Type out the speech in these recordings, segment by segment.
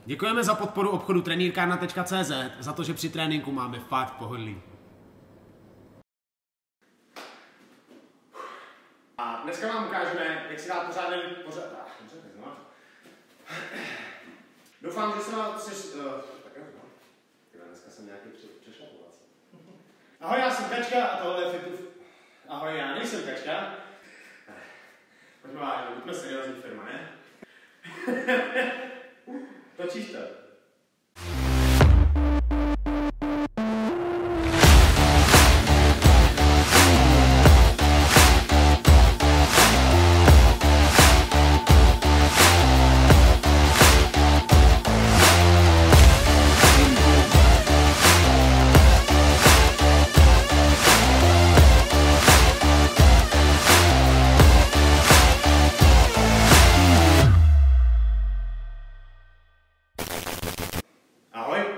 Děkujeme za podporu obchodu trenýrkárna.cz, za to, že při tréninku máme fakt pohodlí. A dneska vám ukážeme, jak si dát pořádný Doufám, že se vás... Dneska jsem nějaký přešlapovací. Ahoj, já jsem Kačka a tohle je Fituf. Ahoj, já nejsem Kačka. Pojďme vážně, buďme seriózní firma, ne? Točíš to?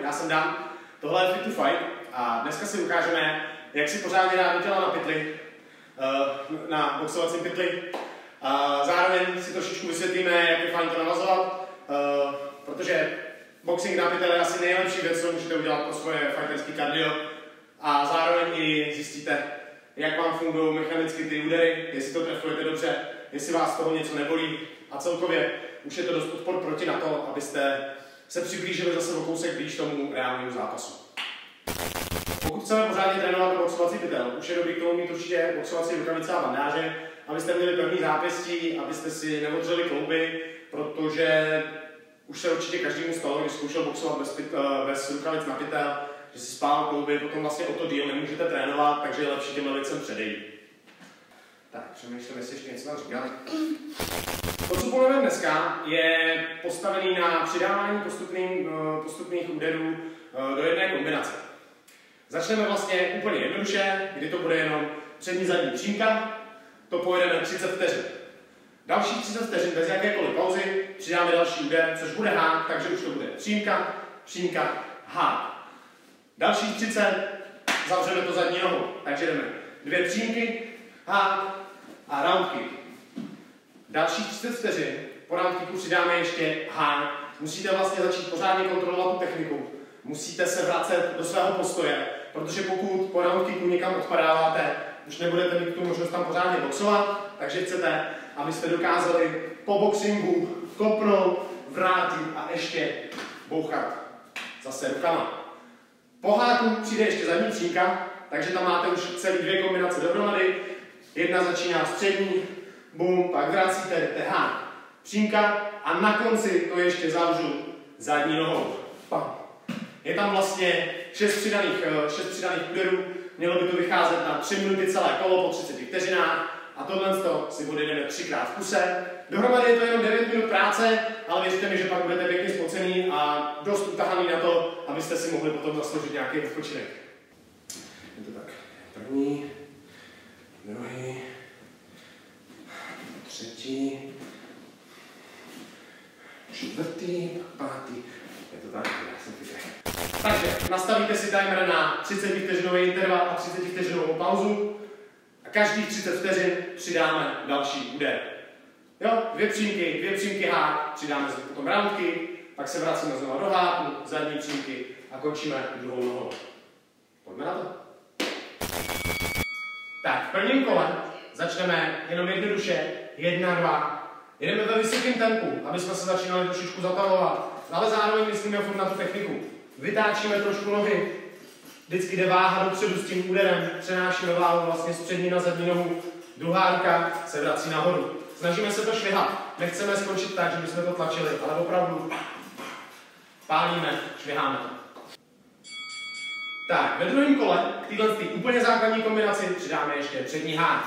Já jsem Dan, tohle je Fit to Fight a dneska si ukážeme, jak si pořádně dát do těla na pytli, na boxovacím pytli. Zároveň si trošičku vysvětlíme, jak je fajn to navazovat, protože boxing na pytel je asi nejlepší věc, co můžete udělat pro svoje fighterské kardio. A zároveň i zjistíte, jak vám fungují mechanicky ty údery, jestli to trefujete dobře, jestli vás z toho něco nebolí a celkově už je to dost odpor proti na to, abyste se přiblížili zase o kousek blíž tomu reálnému zápasu. Pokud chceme pořádně trénovat na boxovací pytel, už je dobrý k tomu mít určitě boxovací rukavice a bandáže, abyste měli pevný zápěstí, abyste si neodřeli klouby, protože už se určitě každému stalo, když zkoušel boxovat bez rukavic na pytel, že si spál klouby, potom vlastně o to díl nemůžete trénovat, takže je lepší těmhle věcem předejít. Tak, přemýšlím, jestli ještě něco říkat. To, co povíme dneska, je postavený na přidávání postupných úderů do jedné kombinace. Začneme vlastně úplně jednoduše, kdy to bude jenom přední zadní přímka, to pojedeme 30 vteřin. Další 30 vteřin bez jakékoliv pauzy přidáme další úder, což bude hák, takže už to bude přímka, přímka, hák. Další 30 zavřeme to zadní nohou, takže jdeme 2 přímky, hák a round kick. Dalších 30 vteřin po round kicku přidáme ještě hák. Musíte vlastně začít pořádně kontrolovat tu techniku. Musíte se vracet do svého postoje, protože pokud po round kicku někam odpadáváte, už nebudete mít tu možnost tam pořádně boxovat, takže chcete, abyste dokázali po boxingu kopnout, vrátit a ještě bouchat zase rukama. Po háku přijde ještě zadní přímka, takže tam máte už celý 2 kombinace dohromady. Jedna začíná střední, bum, pak vracíte, jdete hák, přímka a na konci to ještě zavřu zadní nohou. Je tam vlastně 6 přidaných úderů, mělo by to vycházet na 3 minuty celé kolo po 30 vteřinách a tohle si odjedeme 3krát v kuse. Dohromady je to jenom 9 minut práce, ale věřte mi, že pak budete pěkně spocený a dost utahaný na to, abyste si mohli potom zasloužit nějaký odpočinek. Je to tak. První, druhý, třetí, čtvrtý, pátý. Je to tak? Já jsem chytrý. Takže nastavíte si timer na 30 vteřinový interval a 30 vteřinovou pauzu a každých 30 vteřin přidáme další úder. Jo, 2 přímky hák, přidáme si potom roundky, pak se vracíme znovu do háku, zadní přímky a končíme druhou nohou. Pojďme na to. Tak, v prvním kole začneme jenom jednoduše 1, 2. Jedeme ve vysokém tempu, aby jsme se začínali trošičku zatahovat, ale zároveň myslíme furt na tu techniku. Vytáčíme trošku nohy, vždycky jde váha dopředu s tím úderem, přenášíme váhu vlastně z přední na zadní nohu, druhá ruka se vrací nahoru. Snažíme se to švihat, nechceme skončit tak, že bychom to tlačili, ale opravdu pálíme, šviháme to. Tak, ve druhém kole k této úplně základní kombinaci přidáme ještě přední hák.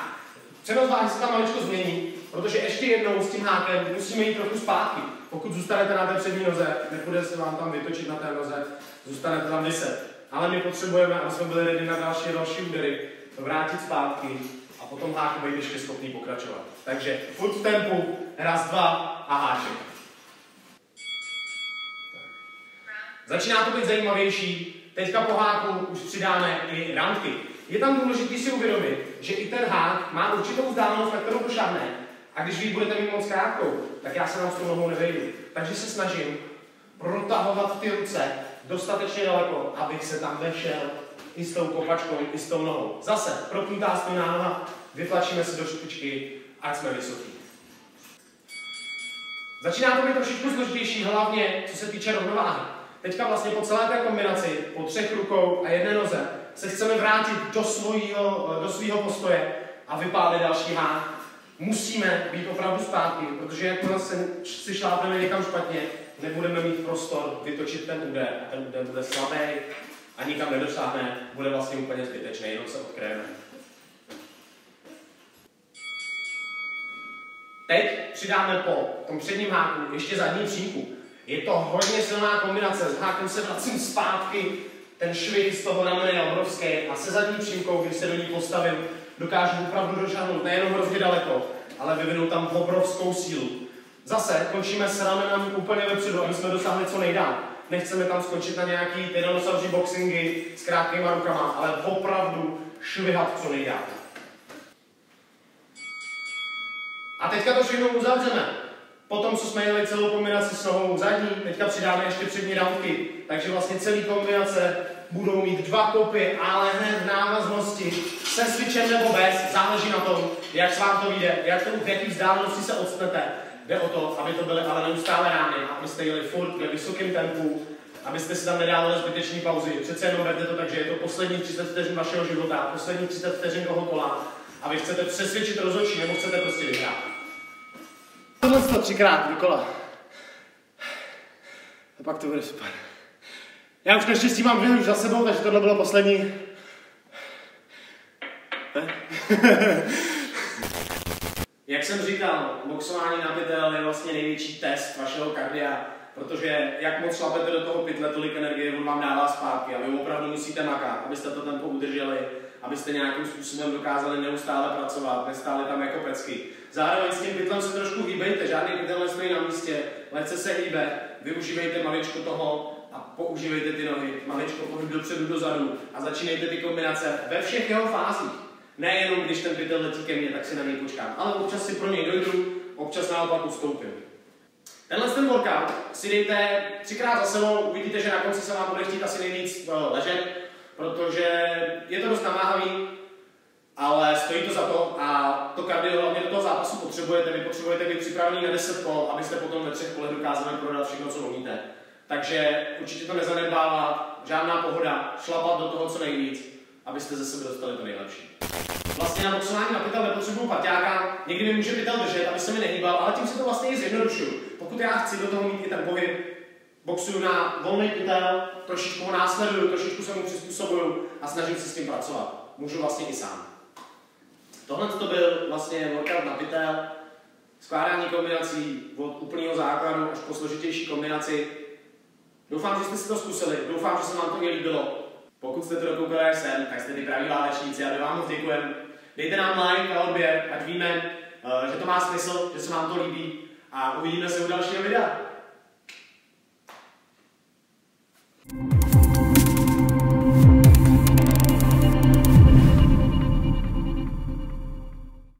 Přenos váhy se tam maličko změní, protože ještě jednou s tím hákem musíme jít trochu zpátky. Pokud zůstanete na té přední noze, nepůjde se vám tam vytočit na té noze, zůstanete tam viset. Ale my potřebujeme, aby jsme byli ready na další údery, to vrátit zpátky a potom háku být ještě schopný pokračovat. Takže furt v tempu, raz, 2 a háček. Začíná to být zajímavější. Teďka po háku už přidáme i roundky. Je tam důležité si uvědomit, že i ten hák má určitou vzdálenost, na kterou došáhne. A když vy budete mít moc krátkou, tak já se vám s tou nohou nevejdu. Takže se snažím protáhnout zatahovat ty ruce dostatečně daleko, abych se tam vešel i s tou kopačkou, i s tou nohou. Zase propnutá stejná noha, vytlačíme se do špičky, ať jsme vysoký. Začíná to být trošičku složitější, hlavně co se týče rovnováhy. Teďka vlastně po celé té kombinaci, po 3 rukou a 1 noze, se chceme vrátit do svého postoje a vypálit další hák. Musíme být opravdu zpátky, protože jakmile si šlápneme někam špatně, nebudeme mít prostor vytočit ten úder a ten úder bude slabý a nikam nedosáhne, bude vlastně úplně zbytečný, jenom se odkryjeme. Teď přidáme po tom předním háku ještě zadní přímku. Je to hodně silná kombinace, s hákem se vracím zpátky, ten švih z toho ramene je obrovský a se zadní přímkou, když se do ní postavím, dokážu opravdu došáhnout nejenom hrozně daleko, ale vyvinout tam obrovskou sílu. Zase končíme s ramenem úplně vepředu, aby jsme dosáhli co nejdál. Nechceme tam skončit na nějaký tyrannosauří boxingy s krátkýma rukama, ale opravdu švihat co nejdál. A teďka to všechno uzavřeme. Potom, co jsme jeli celou kombinaci s nohou zadní, teďka přidáme ještě přední roundky. Takže vlastně celý kombinace budou mít 2 kopy, ale hned v návaznosti se switchem nebo bez, záleží na tom, jak se vám to vyjde, v jaký vzdálenosti se odstnete. Jde o to, aby to byly ale neustále rány, abyste jeli furt ve vysokém tempu, abyste si tam nedávali zbytečné pauzy. Přece jenom berte to tak, že je to poslední 30 vteřin vašeho života, poslední 30 vteřin toho kola a vy chcete přesvědčit rozhodčí, nebo chcete prostě vyhrát. Tohle 3krát dokola. A pak to bude super. Já už naštěstí mám 2 už za sebou, takže tohle bylo poslední. Jak jsem říkal, boxování na pytel je vlastně největší test vašeho kardia, protože jak moc šlapete do toho pytle, tolik energie on vám dává zpátky a vy opravdu musíte makat, abyste to tempo udrželi, abyste nějakým způsobem dokázali neustále pracovat, nestáli tam jako pecky. Zároveň s tím pytlem se trošku hýbejte, žádný pytel nestojí na místě, lehce se hýbe, využívejte maličko toho a používejte ty nohy, maličko pohyb dopředu, dozadu a začínejte ty kombinace ve všech jeho fázích. Nejenom když ten pytel letí ke mně, tak si na něj počkám, ale občas si pro něj dojdu, občas naopak ustoupím. Tenhle ten workout si dejte 3krát za sebou, uvidíte, že na konci se vám bude chtít asi nejvíc ležet, protože je to dost namáhavý, ale stojí to za to a to kardio hlavně do toho zápasu potřebujete. Vy potřebujete být připravený na 10 kol, abyste potom ve 3 kolech dokázali prodat všechno, co umíte. Takže určitě to nezanedbávat, žádná pohoda, šlapat do toho co nejvíc, abyste ze sebe dostali to nejlepší. Vlastně na boxování na pytel nepotřebuju paťáka, někdy mi může pytel držet, aby se mi nehýbal, ale tím si to vlastně i zjednodušuju. Pokud já chci do toho mít i ten pohyb, boxuju na volný pytel, trošičku ho následuju, trošičku se mu přizpůsobuju a snažím se s tím pracovat. Můžu vlastně i sám. Tohle to byl vlastně workout na pytel, skládání kombinací od úplného základu až po složitější kombinaci. Doufám, že jste si to zkusili, doufám, že se vám to líbilo. Pokud jste to dokoukali až sem, tak jste ty praví válečníci a my vám moc děkujeme. Dejte nám like a odběr, ať víme, že to má smysl, že se vám to líbí a uvidíme se u dalšího videa.